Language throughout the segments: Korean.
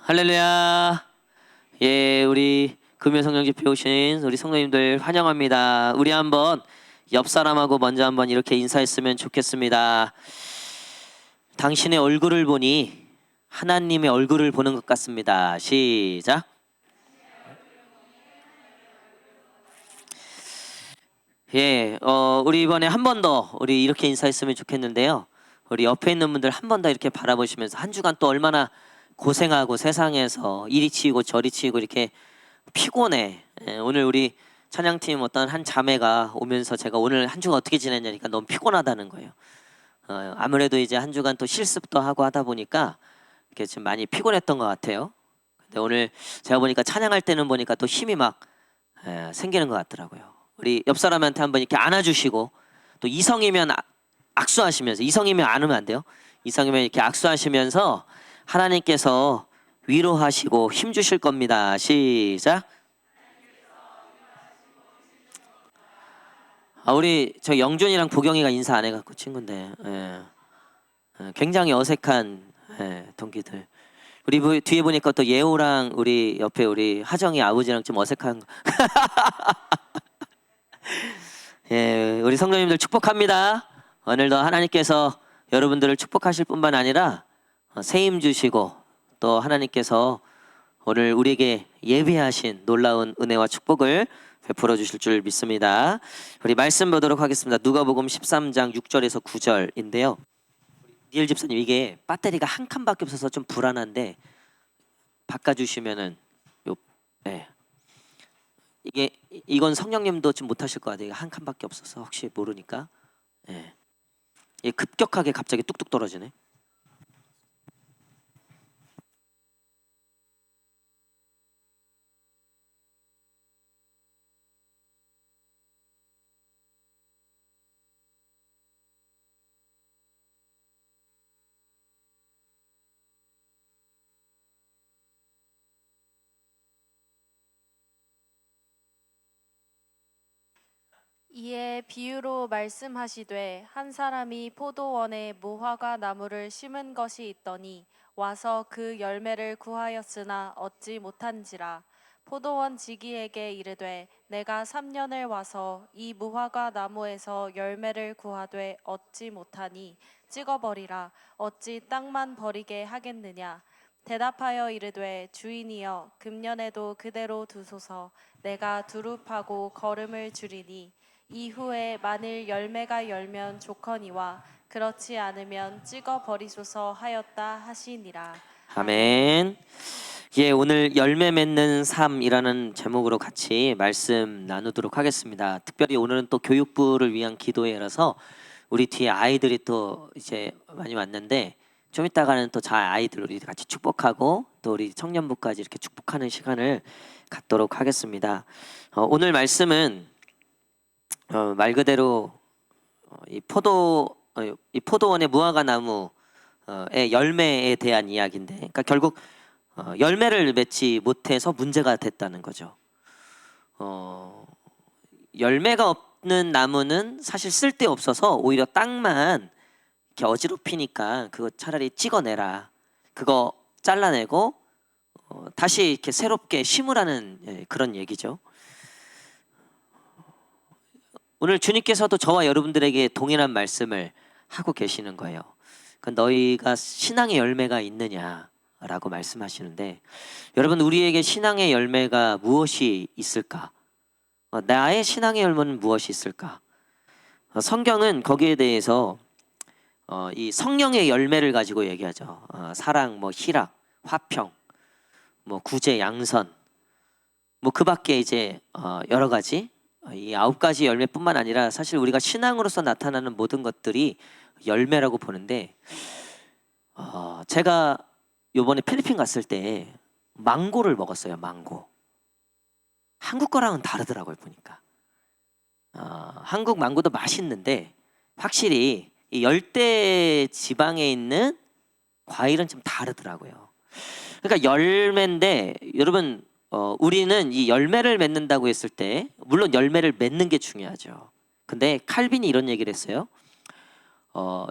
할렐루야. 예, 우리 금요 성령 집회 오신 우리 성도님들 환영합니다. 우리 한번 옆 사람하고 먼저 한번 이렇게 인사했으면 좋겠습니다. 당신의 얼굴을 보니 하나님의 얼굴을 보는 것 같습니다. 시작. 예, 우리 이번에 한 번 더 우리 이렇게 인사했으면 좋겠는데요. 우리 옆에 있는 분들 한 번 더 이렇게 바라보시면서 한 주간 또 얼마나 고생하고 세상에서 이리 치이고 저리 치이고 이렇게 피곤해. 예, 오늘 우리 찬양팀 어떤 한 자매가 오면서 제가 오늘 한 주가 어떻게 지냈냐니까 너무 피곤하다는 거예요. 아무래도 이제 한 주간 또 실습도 하고 하다 보니까 이렇게 좀 많이 피곤했던 것 같아요. 근데 오늘 제가 보니까 찬양할 때는 보니까 또 힘이 막 생기는 것 같더라고요. 우리 옆 사람한테 한번 이렇게 안아주시고 또 이성이면 악수하시면서, 이성이면 안으면 안 돼요. 이성이면 이렇게 악수하시면서 하나님께서 위로하시고 힘 주실 겁니다. 시작. 우리 저 영준이랑 보경이가 인사 안 해갖고 친구인데 굉장히 어색한 동기들. 우리 뒤에 보니까 또 예호랑 우리 옆에 우리 하정이 아버지랑 좀 어색한 거. 예, 우리 성도님들 축복합니다. 오늘도 하나님께서 여러분들을 축복하실 뿐만 아니라 새 힘 주시고 또 하나님께서 오늘 우리에게 예비하신 놀라운 은혜와 축복을 베풀어 주실 줄 믿습니다. 우리 말씀 보도록 하겠습니다. 누가복음 13장 6절에서 9절인데요. 니엘 집사님, 이게 배터리가 한 칸밖에 없어서 좀 불안한데 바꿔주시면은 이건 성령님도 좀 못하실 것 같아요. 한 칸밖에 없어서 혹시 모르니까. 이게 급격하게 갑자기 뚝뚝 떨어지네. 이에 비유로 말씀하시되 한 사람이 포도원에 무화과 나무를 심은 것이 있더니 와서 그 열매를 구하였으나 얻지 못한지라. 포도원 지기에게 이르되 내가 3년을 와서 이 무화과 나무에서 열매를 구하되 얻지 못하니 찍어버리라. 어찌 땅만 버리게 하겠느냐. 대답하여 이르되 주인이여 금년에도 그대로 두소서. 내가 두릅하고 거름을 주리니 이후에 만일 열매가 열면 좋거니와 그렇지 않으면 찍어 버리소서 하였다 하시니라. 아멘. 예, 오늘 열매 맺는 삶이라는 제목으로 같이 말씀 나누도록 하겠습니다. 특별히 오늘은 또 교육부를 위한 기도회라서 우리 뒤에 아이들이 또 이제 많이 왔는데 좀 이따가는 또 아이들 우리 같이 축복하고 또 우리 청년부까지 이렇게 축복하는 시간을 갖도록 하겠습니다. 오늘 말씀은 말 그대로 이 포도원의 무화과 나무의 열매에 대한 이야기인데, 그러니까 결국 열매를 맺지 못해서 문제가 됐다는 거죠. 열매가 없는 나무는 사실 쓸데 없어서 오히려 땅만 이렇게 어지럽히니까 그거 차라리 찍어내라. 그거 잘라내고 다시 이렇게 새롭게 심으라는 그런 얘기죠. 오늘 주님께서도 저와 여러분들에게 동일한 말씀을 하고 계시는 거예요. 그러니까 너희가 신앙의 열매가 있느냐라고 말씀하시는데, 여러분, 우리에게 신앙의 열매가 무엇이 있을까? 나의 신앙의 열매는 무엇이 있을까? 성경은 거기에 대해서 이 성령의 열매를 가지고 얘기하죠. 사랑, 뭐 희락, 화평, 뭐 구제, 양선, 뭐 그밖에 이제 여러 가지, 이 9가지 열매뿐만 아니라 사실 우리가 신앙으로서 나타나는 모든 것들이 열매라고 보는데, 제가 요번에 필리핀 갔을 때 망고를 먹었어요. 망고. 한국 거랑은 다르더라고요, 보니까. 한국 망고도 맛있는데 확실히 이 열대 지방에 있는 과일은 좀 다르더라고요. 그러니까 열매인데 여러분, 우리는 이 열매를 맺는다고 했을 때 물론 열매를 맺는 게 중요하죠. 근데 칼빈이 이런 얘기를 했어요.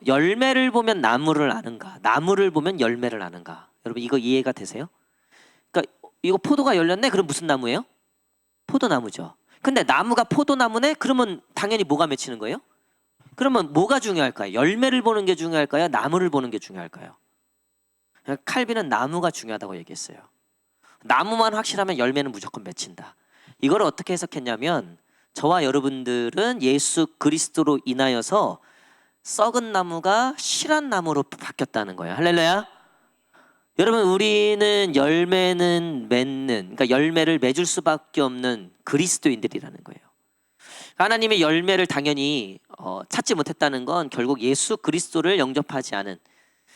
열매를 보면 나무를 아는가, 나무를 보면 열매를 아는가. 여러분, 이거 이해가 되세요? 이거 포도가 열렸네? 그럼 무슨 나무예요? 포도나무죠. 근데 나무가 포도나무네? 그러면 당연히 뭐가 맺히는 거예요? 그러면 뭐가 중요할까요? 열매를 보는 게 중요할까요? 나무를 보는 게 중요할까요? 칼빈은 나무가 중요하다고 얘기했어요. 나무만 확실하면 열매는 무조건 맺힌다. 이걸 어떻게 해석했냐면 저와 여러분들은 예수 그리스도로 인하여서 썩은 나무가 실한 나무로 바뀌었다는 거예요. 할렐루야. 여러분, 우리는 열매는 맺는, 그러니까 열매를 맺을 수밖에 없는 그리스도인들이라는 거예요. 하나님의 열매를 당연히 찾지 못했다는 건 결국 예수 그리스도를 영접하지 않은,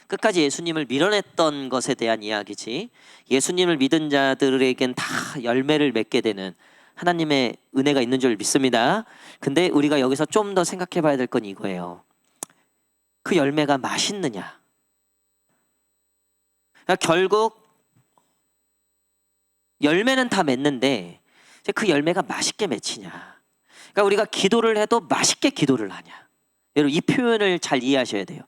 끝까지 예수님을 밀어냈던 것에 대한 이야기지, 예수님을 믿은 자들에겐 다 열매를 맺게 되는 하나님의 은혜가 있는 줄 믿습니다. 근데 우리가 여기서 좀 더 생각해 봐야 될 건 이거예요. 그 열매가 맛있느냐? 그러니까 결국 열매는 다 맺는데 그 열매가 맛있게 맺히냐? 그러니까 우리가 기도를 해도 맛있게 기도를 하냐? 여러분, 이 표현을 잘 이해하셔야 돼요.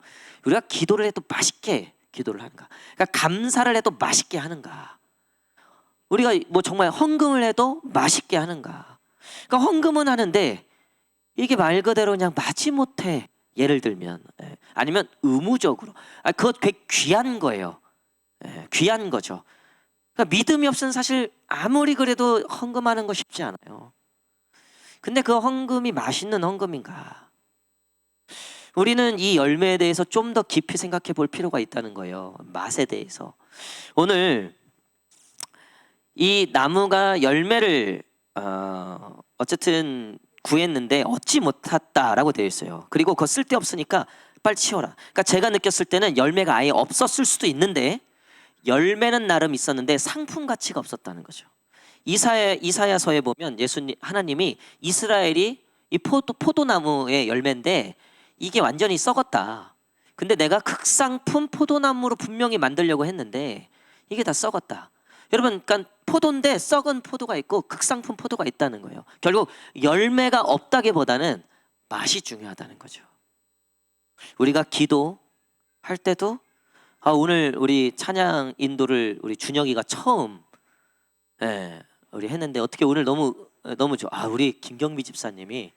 우리가 기도를 해도 맛있게 기도를 하는가? 그러니까 감사를 해도 맛있게 하는가? 우리가 뭐 정말 헌금을 해도 맛있게 하는가? 그러니까 헌금은 하는데 이게 말 그대로 그냥 마지못해, 예를 들면 아니면 의무적으로, 그것 되게 귀한 거예요. 귀한 거죠. 그러니까 믿음이 없으면 사실 아무리 그래도 헌금하는 거 쉽지 않아요. 근데 그 헌금이 맛있는 헌금인가? 우리는 이 열매에 대해서 좀 더 깊이 생각해 볼 필요가 있다는 거예요. 맛에 대해서. 오늘 이 나무가 열매를 어쨌든 구했는데 얻지 못했다라고 되어 있어요. 그리고 그거 쓸데없으니까 빨리 치워라. 그러니까 제가 느꼈을 때는 열매가 아예 없었을 수도 있는데 열매는 나름 있었는데 상품 가치가 없었다는 거죠. 이사야서에 보면 하나님이 이스라엘이 이 포도나무의 열매인데 이게 완전히 썩었다. 근데 내가 극상품 포도나무로 분명히 만들려고 했는데 이게 다 썩었다. 여러분, 그러니까 포도인데 썩은 포도가 있고 극상품 포도가 있다는 거예요. 결국 열매가 없다기보다는 맛이 중요하다는 거죠. 우리가 기도할 때도 오늘 우리 찬양 인도를 우리 준혁이가 처음 우리 했는데 어떻게 오늘 너무 좋아. 우리 김경미 집사님이,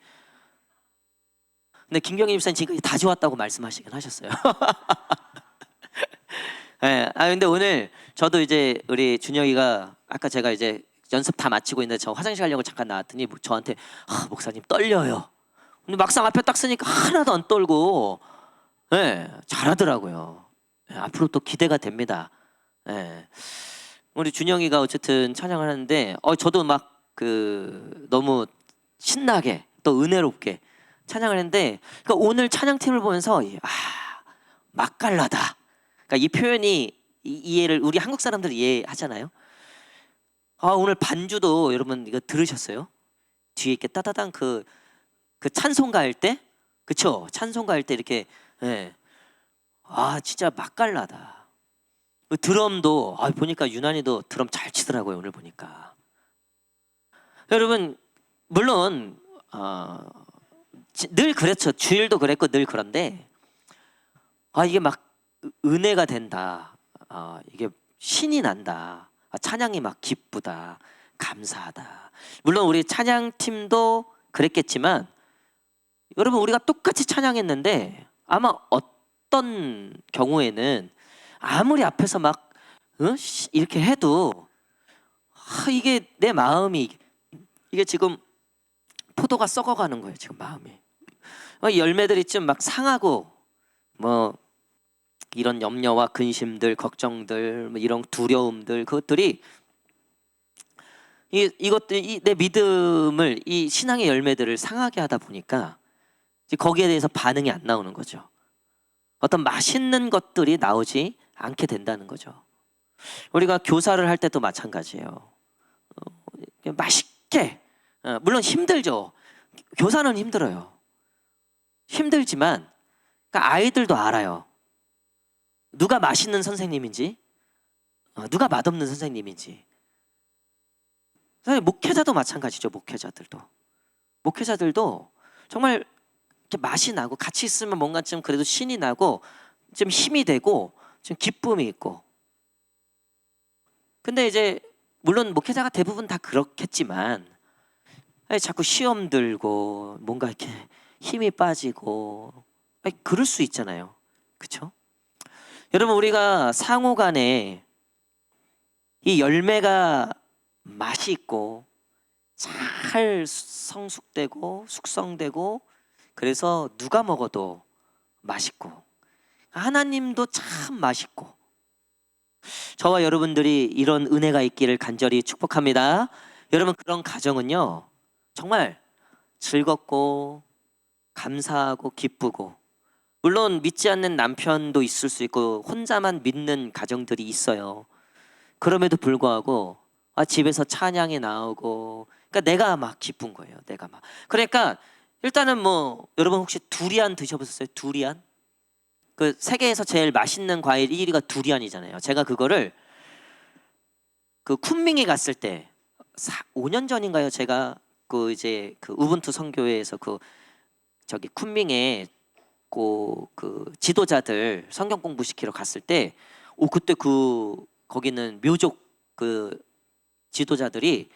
근데 김경미 집사님 지금 다 좋았다고 말씀하시긴 하셨어요. 근데 오늘 저도 이제 우리 준혁이가 아까 제가 이제 연습 다 마치고 있는데 저 화장실 가려고 잠깐 나왔더니 저한테 목사님 떨려요. 근데 막상 앞에 딱 쓰니까 하나도 안 떨고 잘하더라고요. 앞으로 또 기대가 됩니다. 우리 준영이가 어쨌든 찬양을 하는데 저도 막 너무 신나게 또 은혜롭게 찬양을 했는데, 그러니까 오늘 찬양팀을 보면서 맛깔나다. 그러니까 이 표현이 이해를 우리 한국 사람들이 이해하잖아요. 오늘 반주도 여러분 이거 들으셨어요? 뒤에 이렇게 따다당 그 찬송가 할 때, 그쵸? 찬송가 할 때 이렇게 진짜 맛깔나다. 드럼도 보니까 유난히도 드럼 잘 치더라고요. 오늘 보니까. 여러분, 물론 늘 그렇죠. 주일도 그랬고 늘 그런데 이게 막 은혜가 된다. 이게 신이 난다. 찬양이 막 기쁘다. 감사하다. 물론 우리 찬양팀도 그랬겠지만 여러분, 우리가 똑같이 찬양했는데 아마 어떤 경우에는 아무리 앞에서 막 이렇게 해도 이게 내 마음이 이게 지금 포도가 썩어가는 거예요. 지금 마음이 열매들이 좀 막 상하고 뭐 이런 염려와 근심들, 걱정들, 뭐 이런 두려움들, 그것들이 이것들이 내 믿음을, 이 신앙의 열매들을 상하게 하다 보니까 거기에 대해서 반응이 안 나오는 거죠. 어떤 맛있는 것들이 나오지 않게 된다는 거죠. 우리가 교사를 할 때도 마찬가지예요. 맛있게, 물론 힘들죠. 교사는 힘들어요. 힘들지만 그러니까 아이들도 알아요. 누가 맛있는 선생님인지, 누가 맛없는 선생님인지. 사실 목회자도 마찬가지죠. 목회자들도 정말 이렇게 맛이 나고 같이 있으면 뭔가 좀 그래도 신이 나고 좀 힘이 되고 좀 기쁨이 있고. 근데 이제 물론 목회자가 대부분 다 그렇겠지만 아니, 자꾸 시험 들고 뭔가 이렇게 힘이 빠지고 아니, 그럴 수 있잖아요. 그렇죠? 여러분 우리가 상호간에 이 열매가 맛있고 잘 성숙되고 숙성되고 그래서 누가 먹어도 맛있고 하나님도 참 맛있고 저와 여러분들이 이런 은혜가 있기를 간절히 축복합니다. 여러분 그런 가정은요 정말 즐겁고 감사하고 기쁘고 물론 믿지 않는 남편도 있을 수 있고 혼자만 믿는 가정들이 있어요. 그럼에도 불구하고 집에서 찬양이 나오고 그러니까 내가 막 기쁜 거예요. 내가 막 그러니까 일단은 뭐 여러분 혹시 두리안 드셔보셨어요? 두리안? 그 세계에서 제일 맛있는 과일 1위가 두리안이잖아요. 제가 그거를 그 쿤밍에 갔을 때 5년 전인가요? 제가 그 이제 그 우분투 선교회에서 그 저기 쿤밍에 그 지도자들 성경 공부 시키러 갔을 때 그때 거기는 묘족 그 지도자들이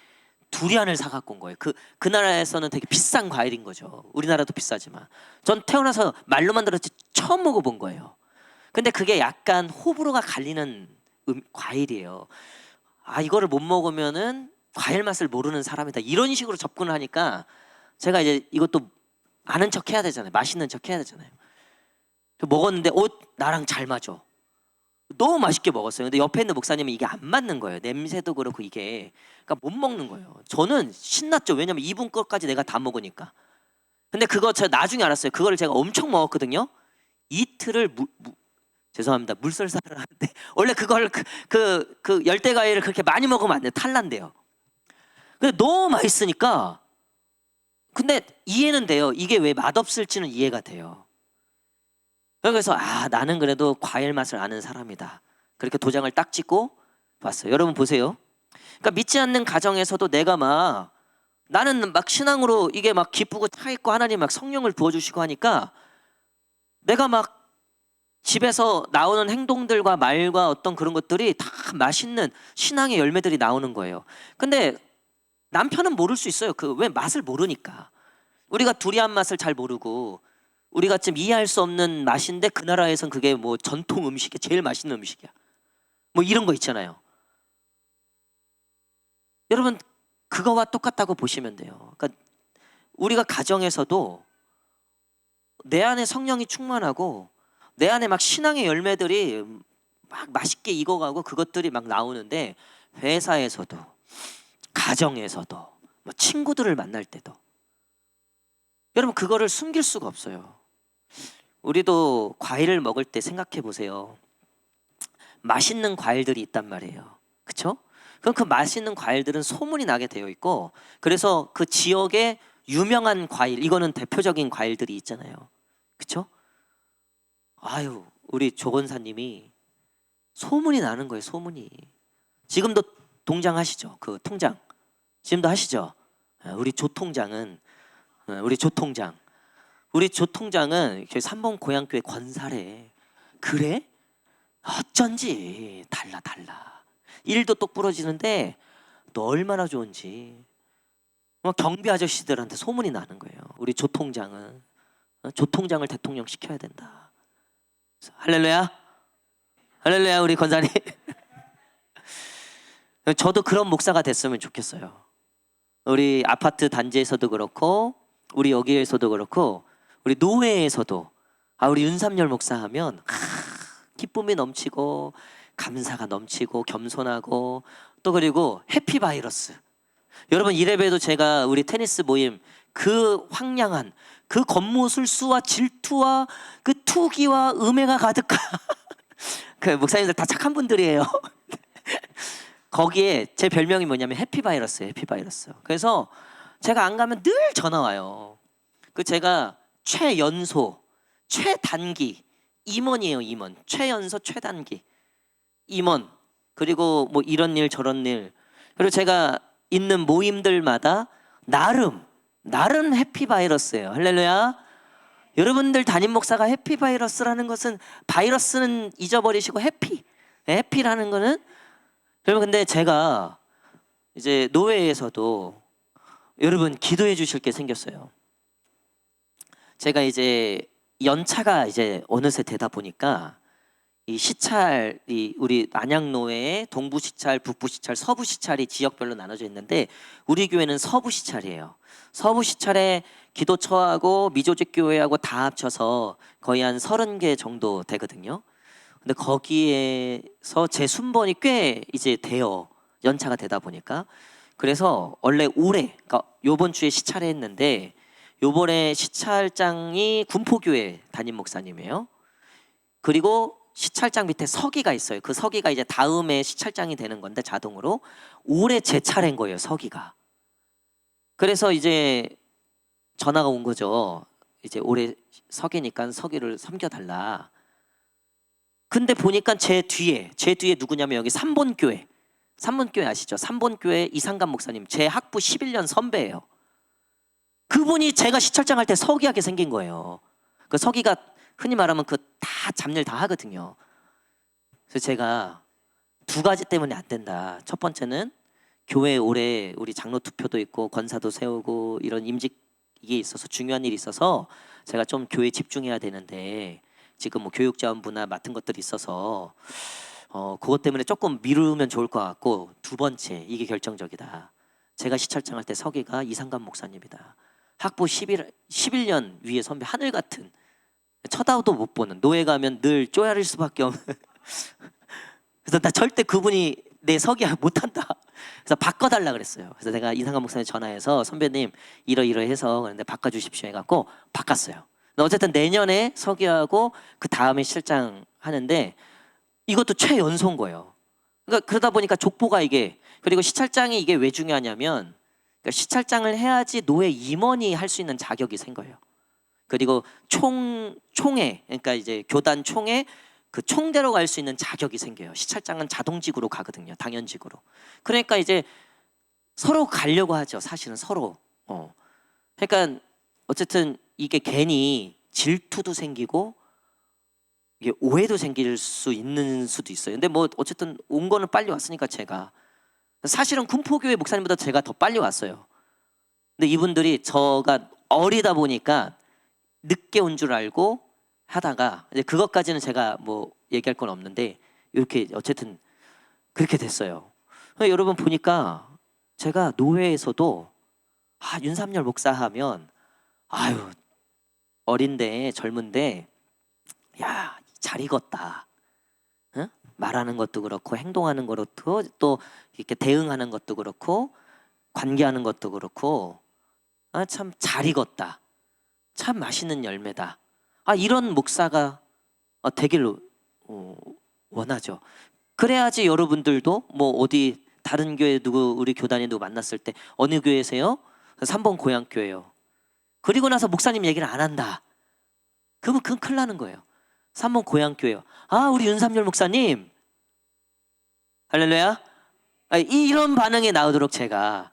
두리안을 사갖고 온 거예요. 그 나라에서는 되게 비싼 과일인 거죠. 우리나라도 비싸지만 전 태어나서 말로만 들었지 처음 먹어본 거예요. 근데 그게 약간 호불호가 갈리는 과일이에요. 이거를 못 먹으면은 과일 맛을 모르는 사람이다 이런 식으로 접근을 하니까 제가 이제 이것도 아는 척 해야 되잖아요. 맛있는 척 해야 되잖아요. 먹었는데 나랑 잘 맞아. 너무 맛있게 먹었어요. 근데 옆에 있는 목사님은 이게 안 맞는 거예요. 냄새도 그렇고 이게 그러니까 못 먹는 거예요. 저는 신났죠. 왜냐면 이분 것까지 내가 다 먹으니까. 근데 그거 제가 나중에 알았어요. 그거를 제가 엄청 먹었거든요. 이틀을 죄송합니다. 물설사를 하는데 원래 그걸 그 열대 과일을 그렇게 많이 먹으면 안 돼요. 탈난대요. 근데 너무 맛있으니까 근데 이해는 돼요. 이게 왜 맛없을지는 이해가 돼요. 그래서 나는 그래도 과일 맛을 아는 사람이다. 그렇게 도장을 딱 찍고 봤어요. 여러분 보세요. 그러니까 믿지 않는 가정에서도 내가 나는 막 신앙으로 이게 막 기쁘고 차 있고 하나님 막 성령을 부어주시고 하니까 내가 막 집에서 나오는 행동들과 말과 어떤 그런 것들이 다 맛있는 신앙의 열매들이 나오는 거예요. 근데 남편은 모를 수 있어요. 왜 맛을 모르니까. 우리가 두리안 맛을 잘 모르고 우리가 좀 이해할 수 없는 맛인데 그 나라에선 그게 뭐 전통 음식이야. 제일 맛있는 음식이야. 뭐 이런 거 있잖아요. 여러분 그거와 똑같다고 보시면 돼요. 그러니까 우리가 가정에서도 내 안에 성령이 충만하고 내 안에 막 신앙의 열매들이 막 맛있게 익어가고 그것들이 막 나오는데 회사에서도 가정에서도 뭐 친구들을 만날 때도 여러분 그거를 숨길 수가 없어요. 우리도 과일을 먹을 때 생각해 보세요. 맛있는 과일들이 있단 말이에요. 그렇죠? 그럼 그 맛있는 과일들은 소문이 나게 되어 있고 그래서 그 지역의 유명한 과일 이거는 대표적인 과일들이 있잖아요. 그렇죠? 우리 조건사님이 소문이 나는 거예요. 소문이. 지금도 동장 하시죠? 그 통장 지금도 하시죠? 우리 조 통장은 우리 조 통장은 저희 3번 고향교회 권사래. 그래? 어쩐지 달라. 일도 똑부러지는데 너 얼마나 좋은지 경비 아저씨들한테 소문이 나는 거예요. 우리 조 통장은 조 통장을 대통령 시켜야 된다. 할렐루야 우리 권사님. 저도 그런 목사가 됐으면 좋겠어요. 우리 아파트 단지에서도 그렇고 우리 여기에서도 그렇고 우리 노회에서도 우리 윤삼열 목사 하면 기쁨이 넘치고 감사가 넘치고 겸손하고 또 그리고 해피바이러스. 여러분 이래봬도 제가 우리 테니스 모임 그 황량한 그 겉모술수와 질투와 그 투기와 음해가 가득한 그 목사님들 다 착한 분들이에요. 거기에 제 별명이 뭐냐면 해피바이러스예요. 해피바이러스. 그래서 제가 안 가면 늘 전화 와요. 제가 최연소, 최단기 임원이에요. 임원. 최연소, 최단기 임원. 그리고 뭐 이런 일 저런 일. 그리고 제가 있는 모임들마다 나름 해피바이러스예요. 할렐루야. 여러분들 담임 목사가 해피바이러스라는 것은 바이러스는 잊어버리시고 해피라는 거는 여러분 근데 제가 이제 노회에서도 여러분 기도해 주실 게 생겼어요. 제가 이제 연차가 이제 어느새 되다 보니까 이 시찰이 우리 안양노회에 동부 시찰, 북부 시찰, 서부 시찰이 지역별로 나눠져 있는데 우리 교회는 서부 시찰이에요. 서부 시찰에 기도처하고 미조직 교회하고 다 합쳐서 거의 한 30개 정도 되거든요. 근데 거기에서 제 순번이 꽤 이제 돼요. 연차가 되다 보니까. 그래서 원래 올해, 그러니까 요번 주에 시찰을 했는데 요번에 시찰장이 군포교회 담임 목사님이에요. 그리고 시찰장 밑에 서기가 있어요. 그 서기가 이제 다음에 시찰장이 되는 건데 자동으로 올해 제 차례인 거예요. 서기가. 그래서 이제 전화가 온 거죠. 이제 올해 서기니까 서기를 섬겨달라. 근데 보니까 제 뒤에 누구냐면 여기 삼본교회 아시죠? 삼본교회 이상감 목사님, 제 학부 11년 선배예요. 그분이 제가 시찰장 할 때 서기하게 생긴 거예요. 그 서기가 흔히 말하면 그 다 잡일 다 하거든요. 그래서 제가 두 가지 때문에 안 된다. 첫 번째는 교회 올해 우리 장로 투표도 있고 권사도 세우고 이런 임직이 있어서 중요한 일이 있어서 제가 좀 교회에 집중해야 되는데 지금 뭐 교육자원부나 맡은 것들이 있어서 그것 때문에 조금 미루면 좋을 것 같고, 두 번째 이게 결정적이다. 제가 시찰장 할 때 서기가 이상감 목사님이다. 학부 11년 위에 선배, 하늘 같은, 쳐다도 못 보는, 노예 가면 늘 쪼아릴 수밖에 없는 그래서 나 절대 그분이 내 서기야 못한다. 그래서 바꿔달라 그랬어요. 그래서 내가 이상감 목사님 전화해서 선배님 이러이러해서 그런데 바꿔주십시오 해갖고 바꿨어요. 어쨌든 내년에 서기하고 그 다음에 실장 하는데 이것도 최연소인 거예요. 그러니까 그러다 보니까 족보가 이게, 그리고 시찰장이 이게 왜 중요하냐면 그러니까 시찰장을 해야지 노회 임원이 할 수 있는 자격이 생겨요. 그리고 총회, 그러니까 이제 교단 총회 그 총대로 갈 수 있는 자격이 생겨요. 시찰장은 자동직으로 가거든요. 당연직으로. 그러니까 이제 서로 가려고 하죠. 사실은 서로. 그러니까 어쨌든 이게 괜히 질투도 생기고 이게 오해도 생길 수 있는 수도 있어요. 근데 뭐 어쨌든 온 거는 빨리 왔으니까 제가 사실은 군포교회 목사님보다 제가 더 빨리 왔어요. 근데 이분들이 저가 어리다 보니까 늦게 온 줄 알고 하다가 이제 그것까지는 제가 뭐 얘기할 건 없는데 이렇게 어쨌든 그렇게 됐어요. 여러분 보니까 제가 노회에서도 윤삼열 목사 하면 아유 어린데 젊은데 야 잘 익었다. 응? 말하는 것도 그렇고 행동하는 것도 또 이렇게 대응하는 것도 그렇고 관계하는 것도 그렇고 참 잘 익었다. 참 맛있는 열매다. 이런 목사가 되길 원하죠. 그래야지 여러분들도 뭐 어디 다른 교회 누구 우리 교단에 누구 만났을 때 어느 교회세요? 3번 고향교회요. 그리고 나서 목사님 얘기를 안 한다. 그건 큰일 나는 거예요. 3번 고향교회요. 우리 윤삼열 목사님. 할렐루야. 이런 반응이 나오도록 제가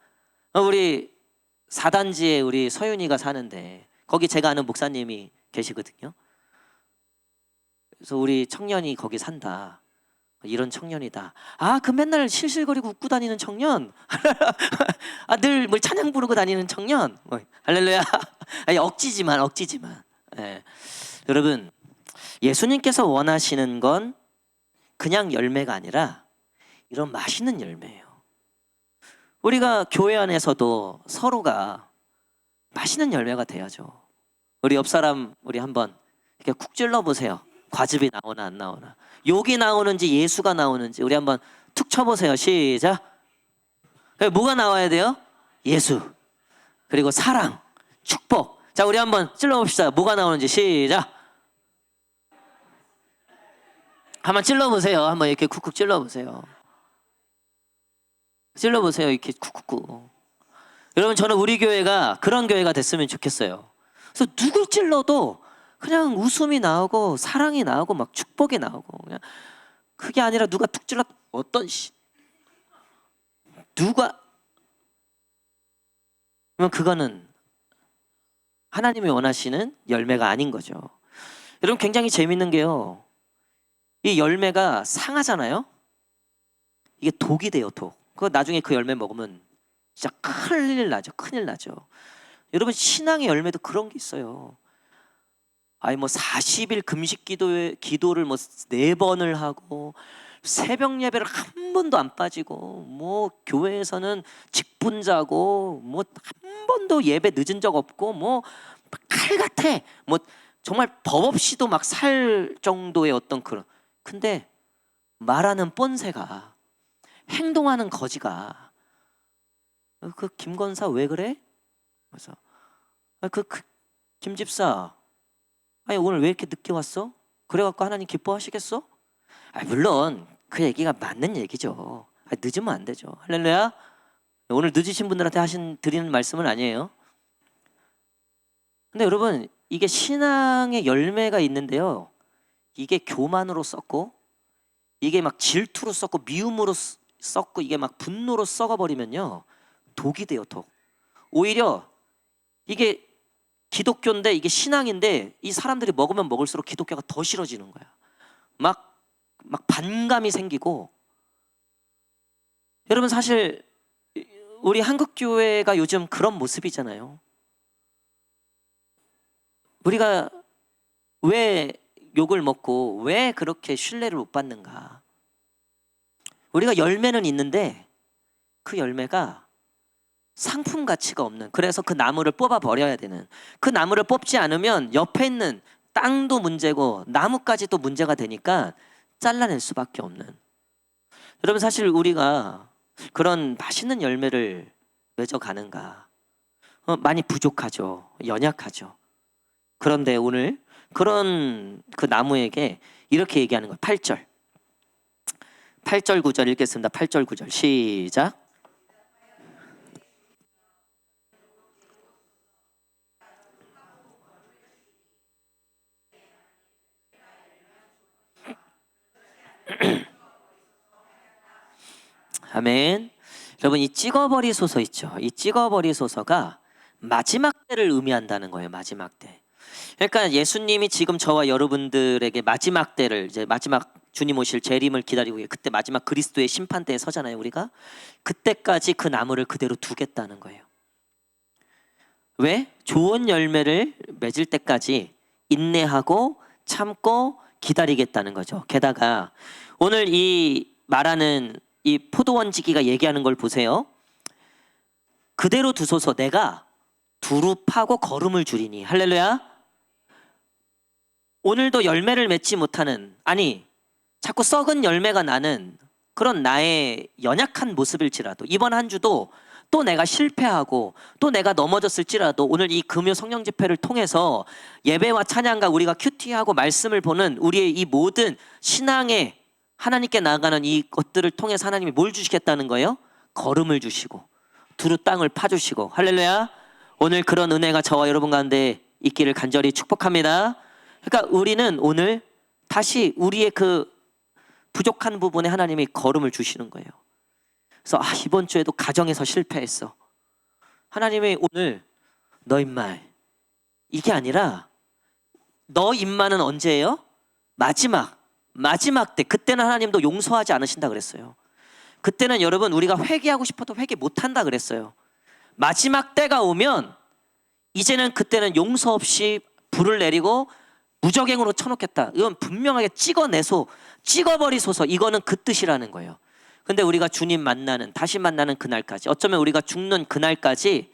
우리 4단지에 우리 서윤이가 사는데 거기 제가 아는 목사님이 계시거든요. 그래서 우리 청년이 거기 산다. 이런 청년이다. 그 맨날 실실거리고 웃고 다니는 청년. 늘 뭘 찬양 부르고 다니는 청년. 할렐루야. 억지지만. 예. 여러분, 예수님께서 원하시는 건 그냥 열매가 아니라 이런 맛있는 열매예요. 우리가 교회 안에서도 서로가 맛있는 열매가 돼야죠. 우리 옆 사람 우리 한번 이렇게 쿡 찔러 보세요. 과즙이 나오나 안 나오나, 욕이 나오는지 예수가 나오는지 우리 한번 툭 쳐보세요. 시작. 뭐가 나와야 돼요? 예수, 그리고 사랑, 축복. 자, 우리 한번 찔러봅시다. 뭐가 나오는지. 시작. 한번 찔러보세요. 한번 이렇게 쿡쿡 찔러보세요. 찔러보세요. 이렇게 쿡쿡쿡. 여러분, 저는 우리 교회가 그런 교회가 됐으면 좋겠어요. 그래서 누굴 찔러도 그냥 웃음이 나오고 사랑이 나오고 막 축복이 나오고, 그냥 그게 아니라 누가 툭 찔러 누가 그러면 그거는 하나님이 원하시는 열매가 아닌 거죠. 여러분, 굉장히 재밌는 게요, 이 열매가 상하잖아요. 이게 독이 돼요. 독. 그 나중에 그 열매 먹으면 진짜 큰일 나죠. 큰일 나죠. 여러분 신앙의 열매도 그런 게 있어요. 아니 뭐 40일 금식 기도를 뭐 4번을 하고 새벽 예배를 한 번도 안 빠지고 뭐 교회에서는 직분자고 뭐 한 번도 예배 늦은 적 없고 뭐 칼 같아. 뭐 정말 법 없이도 막 살 정도의 어떤 그런. 근데 말하는 뻔세가 행동하는 거지가 그 김건사 왜 그래? 그래서 김 집사 아니 오늘 왜 이렇게 늦게 왔어? 그래갖고 하나님 기뻐하시겠어? 물론 그 얘기가 맞는 얘기죠. 늦으면 안 되죠. 할렐루야. 오늘 늦으신 분들한테 드리는 말씀은 아니에요. 근데 여러분 이게 신앙의 열매가 있는데요. 이게 교만으로 썩고 이게 막 질투로 썩고 미움으로 썩고 이게 막 분노로 썩어버리면요. 독이 돼요. 독. 오히려 이게 기독교인데 이게 신앙인데 이 사람들이 먹으면 먹을수록 기독교가 더 싫어지는 거야. 막 반감이 생기고. 여러분 사실 우리 한국 교회가 요즘 그런 모습이잖아요. 우리가 왜 욕을 먹고 왜 그렇게 신뢰를 못 받는가? 우리가 열매는 있는데 그 열매가 상품 가치가 없는, 그래서 그 나무를 뽑아 버려야 되는, 그 나무를 뽑지 않으면 옆에 있는 땅도 문제고 나무까지도 문제가 되니까 잘라낼 수밖에 없는. 여러분 사실 우리가 그런 맛있는 열매를 맺어 가는가? 많이 부족하죠. 연약하죠. 그런데 오늘 그런 그 나무에게 이렇게 얘기하는 거예요. 8절 9절 읽겠습니다. 8절 9절 시작. 아멘. 여러분 이 찍어버리소서 있죠. 이 찍어버리소서가 마지막 때를 의미한다는 거예요. 마지막 때. 그러니까 예수님이 지금 저와 여러분들에게 마지막 때를, 이제 마지막 주님 오실 재림을 기다리고 그때 마지막 그리스도의 심판대에 서잖아요. 우리가 그때까지 그 나무를 그대로 두겠다는 거예요. 왜? 좋은 열매를 맺을 때까지 인내하고 참고 기다리겠다는 거죠. 게다가 오늘 이 말하는 이 포도원지기가 얘기하는 걸 보세요. 그대로 두소서 내가 두루 파고 거름을 주리니. 할렐루야. 오늘도 열매를 맺지 못하는, 아니 자꾸 썩은 열매가 나는 그런 나의 연약한 모습일지라도 이번 한 주도 또 내가 실패하고 또 내가 넘어졌을지라도 오늘 이 금요 성령 집회를 통해서 예배와 찬양과 우리가 큐티하고 말씀을 보는 우리의 이 모든 신앙의 하나님께 나아가는 이 것들을 통해서 하나님이 뭘 주시겠다는 거예요? 걸음을 주시고 두루 땅을 파주시고. 할렐루야. 오늘 그런 은혜가 저와 여러분 가운데 있기를 간절히 축복합니다. 그러니까 우리는 오늘 다시 우리의 그 부족한 부분에 하나님이 걸음을 주시는 거예요. 그래서 이번 주에도 가정에서 실패했어. 하나님이 오늘 너 임마 이게 아니라 너 임마는 언제예요? 마지막 때. 그때는 하나님도 용서하지 않으신다 그랬어요. 그때는 여러분 우리가 회개하고 싶어도 회개 못한다 그랬어요. 마지막 때가 오면 이제는 그때는 용서 없이 불을 내리고 무적행으로 쳐놓겠다. 이건 분명하게 찍어버리소서. 이거는 그 뜻이라는 거예요. 근데 우리가 주님 다시 만나는 그날까지, 어쩌면 우리가 죽는 그날까지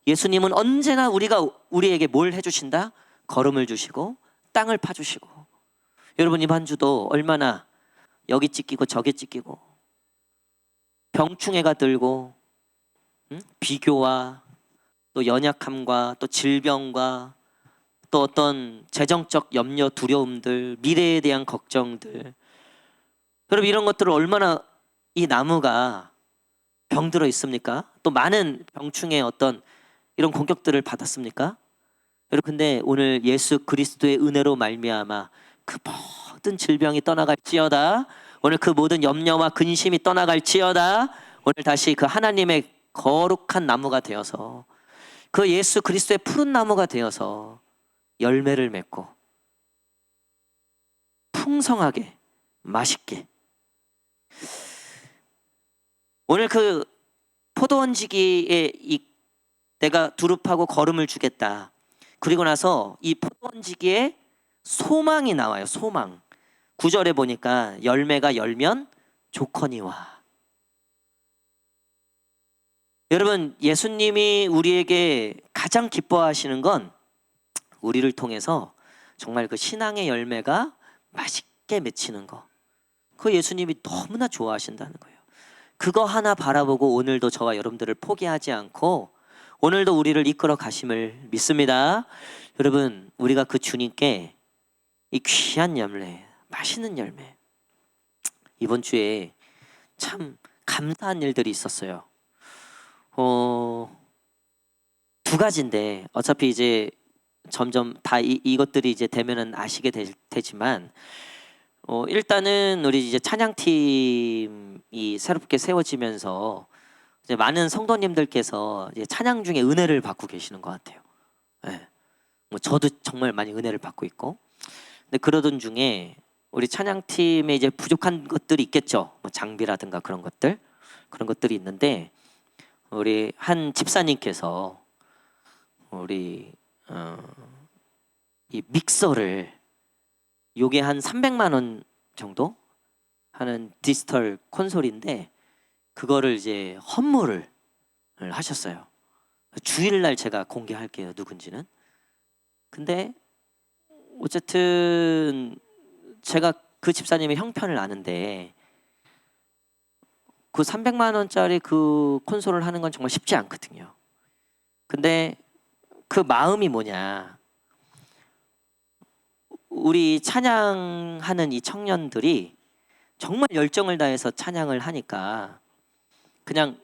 예수님은 언제나 우리에게 뭘 해주신다? 걸음을 주시고 땅을 파주시고. 여러분 이번 주도 얼마나 여기 찢기고 저기 찢기고 병충해가 들고 비교와 또 연약함과 또 질병과 또 어떤 재정적 염려 두려움들, 미래에 대한 걱정들, 여러분 이런 것들을 얼마나 이 나무가 병들어 있습니까? 또 많은 병충해 어떤 이런 공격들을 받았습니까? 여러분 근데 오늘 예수 그리스도의 은혜로 말미암아 그 모든 질병이 떠나갈지어다. 오늘 그 모든 염려와 근심이 떠나갈지어다. 오늘 다시 그 하나님의 거룩한 나무가 되어서 그 예수 그리스도의 푸른 나무가 되어서 열매를 맺고 풍성하게 맛있게. 오늘 그 포도원지기에 내가 두릅하고 거름을 주겠다. 그리고 나서 이 포도원지기에 소망이 나와요. 소망. 9절에 보니까 열매가 열면 좋거니와. 여러분, 예수님이 우리에게 가장 기뻐하시는 건 우리를 통해서 정말 그 신앙의 열매가 맛있게 맺히는 거. 그거 예수님이 너무나 좋아하신다는 거예요. 그거 하나 바라보고 오늘도 저와 여러분들을 포기하지 않고 오늘도 우리를 이끌어 가심을 믿습니다. 여러분, 우리가 그 주님께 이 귀한 열매, 맛있는 열매, 이번 주에 참 감사한 일들이 있었어요. 두 가지인데 어차피 이제 점점 다 이것들이 이제 되면은 아시게 되지만 일단은 우리 이제 찬양팀이 새롭게 세워지면서 이제 많은 성도님들께서 이제 찬양 중에 은혜를 받고 계시는 것 같아요. 네. 뭐 저도 정말 많이 은혜를 받고 있고, 근데 그러던 중에 우리 찬양팀에 이제 부족한 것들이 있겠죠. 뭐 장비라든가 그런 것들이 있는데 우리 한 집사님께서 우리 이 믹서를 요게 한 300만 원 정도 하는 디지털 콘솔인데 그거를 이제 헌물을 하셨어요. 주일날 제가 공개할게요, 누군지는. 근데 어쨌든 제가 그 집사님의 형편을 아는데 그 300만 원짜리 그 콘솔을 하는 건 정말 쉽지 않거든요. 근데 그 마음이 뭐냐, 우리 찬양하는 이 청년들이 정말 열정을 다해서 찬양을 하니까 그냥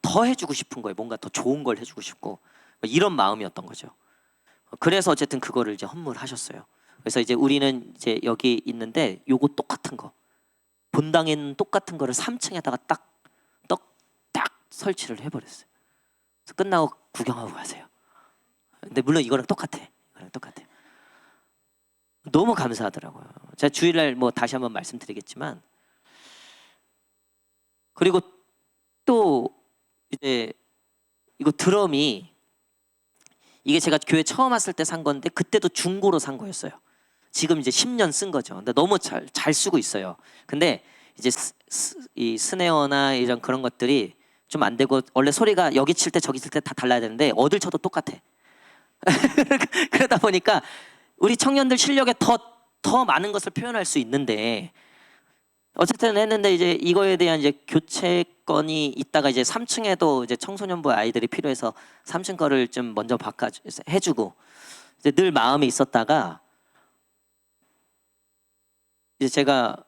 더 해주고 싶은 거예요. 뭔가 더 좋은 걸 해주고 싶고 이런 마음이었던 거죠. 그래서 어쨌든 그거를 이제 헌물하셨어요. 그래서 이제 우리는 이제 여기 있는데 요거 똑같은 거, 본당에 있는 똑같은 거를 3층에다가 딱 설치를 해버렸어요. 그래서 끝나고 구경하고 가세요. 근데 물론 이거랑 똑같아. 너무 감사하더라고요. 제가 주일날 뭐 다시 한번 말씀드리겠지만, 그리고 또 이제 이거 드럼이 이게 제가 교회 처음 왔을 때 산 건데 그때도 중고로 산 거였어요. 지금 이제 10년 쓴 거죠. 근데 너무 잘 쓰고 있어요. 근데 이제 이 스네어나 이런 그런 것들이 좀 안 되고, 원래 소리가 여기 칠 때 저기 칠 때 다 달라야 되는데 어딜 쳐도 똑같아. 그러다 보니까 우리 청년들 실력에 더 많은 것을 표현할 수 있는데 어쨌든 했는데 이제 이거에 대한 이제 교체 건이 있다가 이제 3층에도 이제 청소년부 아이들이 필요해서 3층 거를 좀 먼저 바꿔 해주고 이제 늘 마음이 있었다가 이제 제가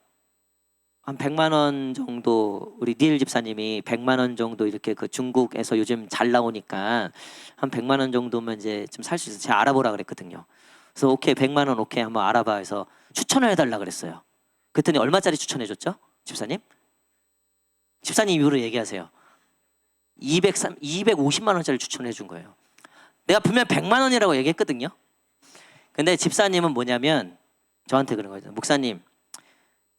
한 100만 원 정도, 우리 닐 집사님이 100만 원 정도 이렇게 그 중국에서 요즘 잘 나오니까 한 100만 원 정도면 이제 좀 살 수 있어. 제가 알아보라 그랬거든요. 그래서 오케이, 100만 원 오케이, 한번 알아봐 해서 추천을 해달라 그랬어요. 그랬더니 얼마짜리 추천해줬죠? 집사님? 집사님 입으로 얘기하세요. 250만 원짜리 추천해준 거예요. 내가 분명 100만 원이라고 얘기했거든요. 근데 집사님은 뭐냐면 저한테 그런 거예요. 목사님,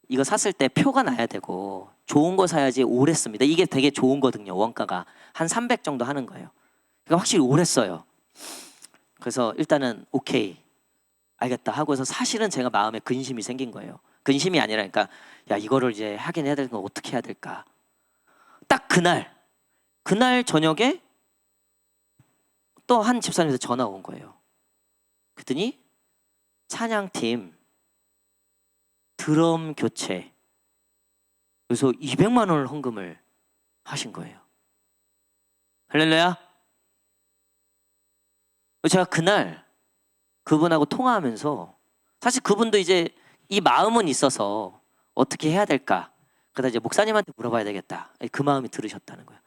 이거 샀을 때 표가 나야 되고 좋은 거 사야지 오래 씁니다. 이게 되게 좋은 거거든요. 원가가 한 300 정도 하는 거예요. 그러니까 확실히 오래 써요. 그래서 일단은 오케이, 알겠다 하고서 사실은 제가 마음에 근심이 생긴 거예요. 근심이 아니라, 그러니까 야, 이거를 이제 하긴 해야 되는 거 어떻게 해야 될까. 딱 그날 저녁에 또 한 집사님한테 전화 온 거예요. 그랬더니 찬양팀 드럼 교체, 그래서 200만 원을 헌금을 하신 거예요. 할렐루야. 제가 그날 그분하고 통화하면서 사실 그분도 이제 이 마음은 있어서 어떻게 해야 될까, 그러다 이제 목사님한테 물어봐야 되겠다, 그 마음이 들으셨다는 거예요.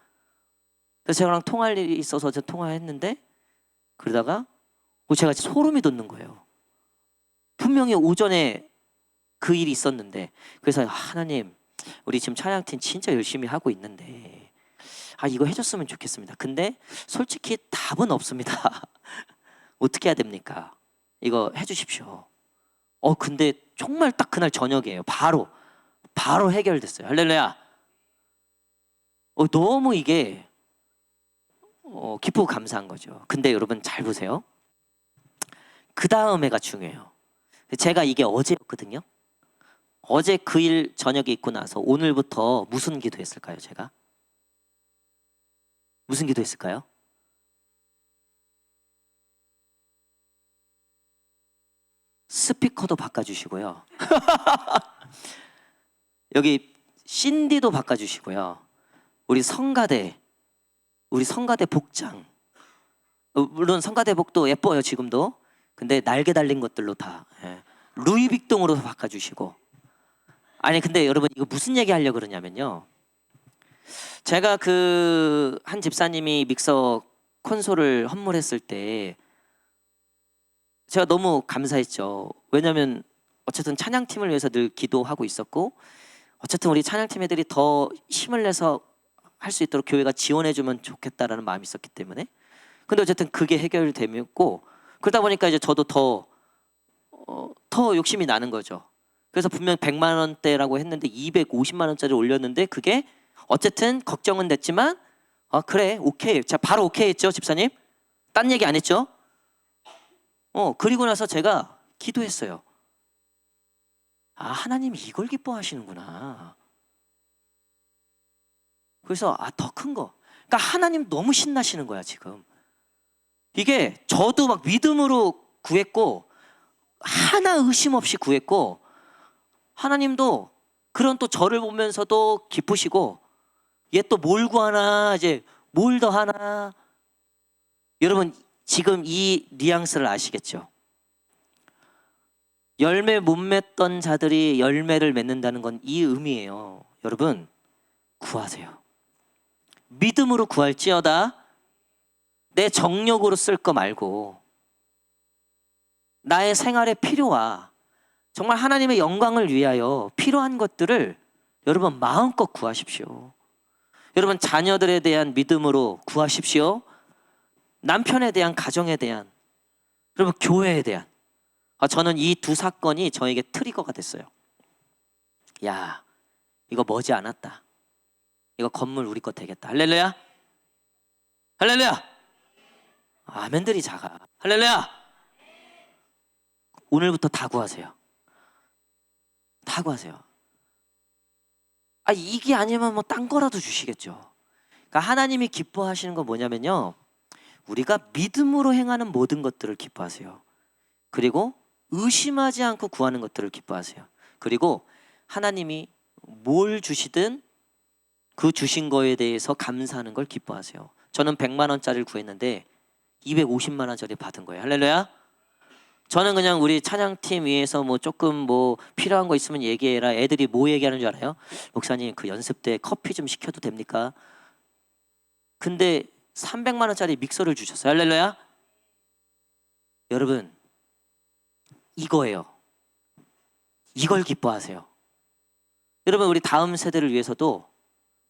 그래서 저랑 통화할 일이 있어서 제가 통화했는데 그러다가 제가 소름이 돋는 거예요. 분명히 오전에 그 일이 있었는데, 그래서 하나님, 우리 지금 찬양팀 진짜 열심히 하고 있는데 이거 해줬으면 좋겠습니다. 근데 솔직히 답은 없습니다. 어떻게 해야 됩니까? 이거 해주십시오. 근데 정말 딱 그날 저녁이에요. 바로 해결됐어요. 할렐루야. 너무 이게 기쁘고 감사한 거죠. 근데 여러분 잘 보세요. 그 다음에가 중요해요. 제가 이게 어제였거든요. 어제 그 일 저녁에 있고 나서 오늘부터 무슨 기도했을까요? 제가 무슨 기도했을까요? 스피커도 바꿔주시고요. 여기 신디도 바꿔주시고요. 우리 성가대 복장, 물론 성가대 복도 예뻐요 지금도. 근데 날개 달린 것들로 다 루이빅동으로 바꿔주시고. 아니 근데 여러분 이거 무슨 얘기 하려고 그러냐면요, 제가 그 한 집사님이 믹서 콘솔을 헌물했을 때 제가 너무 감사했죠. 왜냐면 어쨌든 찬양팀을 위해서 늘 기도하고 있었고, 어쨌든 우리 찬양팀 애들이 더 힘을 내서 할 수 있도록 교회가 지원해주면 좋겠다라는 마음이 있었기 때문에. 근데 어쨌든 그게 해결되었고, 그러다 보니까 이제 저도 더 욕심이 나는 거죠. 그래서 분명 100만 원대라고 했는데 250만 원짜리 올렸는데, 그게 어쨌든 걱정은 됐지만 그래 오케이, 자 바로 오케이 했죠 집사님. 딴 얘기 안 했죠. 그리고 나서 제가 기도했어요. 아, 하나님이 이걸 기뻐하시는구나. 그래서 더 큰 거. 그러니까 하나님 너무 신나시는 거야 지금. 이게 저도 막 믿음으로 구했고 하나 의심 없이 구했고, 하나님도 그런 또 저를 보면서도 기쁘시고, 얘 또 뭘 구하나, 이제 뭘 더 하나. 여러분 지금 이 뉘앙스를 아시겠죠? 열매 못 맺던 자들이 열매를 맺는다는 건 이 의미예요. 여러분 구하세요. 믿음으로 구할지어다. 내 정력으로 쓸 거 말고 나의 생활의 필요와 정말 하나님의 영광을 위하여 필요한 것들을 여러분 마음껏 구하십시오. 여러분 자녀들에 대한 믿음으로 구하십시오. 남편에 대한, 가정에 대한, 여러분 교회에 대한. 저는 이 두 사건이 저에게 트리거가 됐어요. 야, 이거 머지 않았다. 이거 건물 우리 거 되겠다. 할렐루야. 할렐루야. 아멘들이 작아. 할렐루야. 오늘부터 다 구하세요. 다 구하세요. 이게 아니면 뭐 딴 거라도 주시겠죠. 그러니까 하나님이 기뻐하시는 건 뭐냐면요, 우리가 믿음으로 행하는 모든 것들을 기뻐하세요. 그리고 의심하지 않고 구하는 것들을 기뻐하세요. 그리고 하나님이 뭘 주시든 그 주신 거에 대해서 감사하는 걸 기뻐하세요. 저는 100만 원짜리를 구했는데 250만 원짜리 받은 거예요. 할렐루야. 저는 그냥 우리 찬양팀 위에서 뭐 조금 뭐 필요한 거 있으면 얘기해라. 애들이 뭐 얘기하는 줄 알아요? 목사님 그 연습 때 커피 좀 시켜도 됩니까? 근데 300만 원짜리 믹서를 주셨어요. 할렐루야. 여러분 이거예요. 이걸 기뻐하세요. 여러분 우리 다음 세대를 위해서도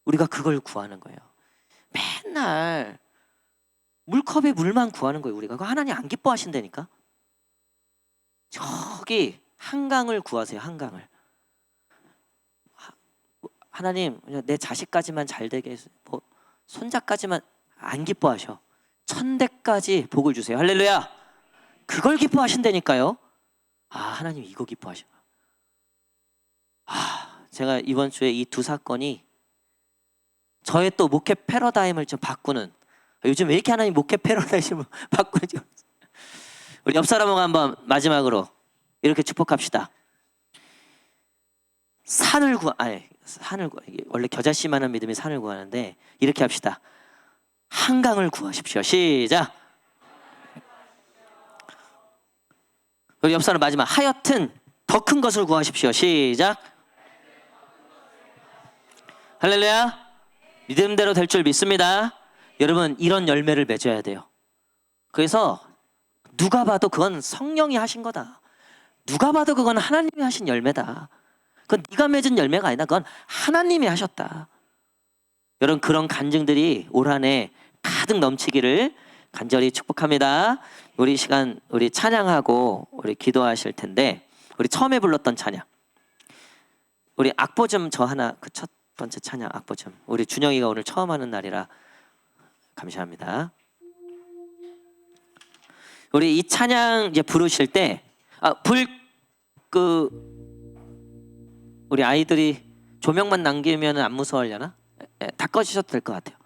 우리가 그걸 구하는 거예요. 맨날 물컵에 물만 구하는 거예요. 우리가 그거 하나님 안 기뻐하신다니까. 저기 한강을 구하세요. 한강을. 하나님 내 자식까지만 잘 되게 해서, 뭐 손자까지만 안 기뻐하셔. 1000대까지 복을 주세요. 할렐루야. 그걸 기뻐하신다니까요. 하나님 이거 기뻐하셔. 제가 이번 주에 이 두 사건이 저의 또 목회 패러다임을 좀 바꾸는, 요즘 왜 이렇게 하나님 목회 패러다임을 바꾸죠? 우리 옆 사람하고 한번 마지막으로 이렇게 축복합시다. 산을 원래 겨자씨만한 믿음이 산을 구하는데 이렇게 합시다. 한강을 구하십시오. 시작. 우리 옆 사람 마지막, 하여튼 더 큰 것을 구하십시오. 시작. 할렐루야. 믿음대로 될 줄 믿습니다. 여러분 이런 열매를 맺어야 돼요. 그래서 누가 봐도 그건 성령이 하신 거다. 누가 봐도 그건 하나님이 하신 열매다. 그건 네가 맺은 열매가 아니다. 그건 하나님이 하셨다. 여러분 그런 간증들이 올 한 해 가득 넘치기를 간절히 축복합니다. 우리 시간 우리 찬양하고 우리 기도하실 텐데, 우리 처음에 불렀던 찬양, 우리 악보 좀 저 하나 그 첫 번째 찬양 악보점. 우리 준영이가 오늘 처음 하는 날이라 감사합니다. 우리 이 찬양 이제 부르실 때 우리 아이들이 조명만 남기면 안 무서워하려나? 다 꺼주셔도 될 것 같아요.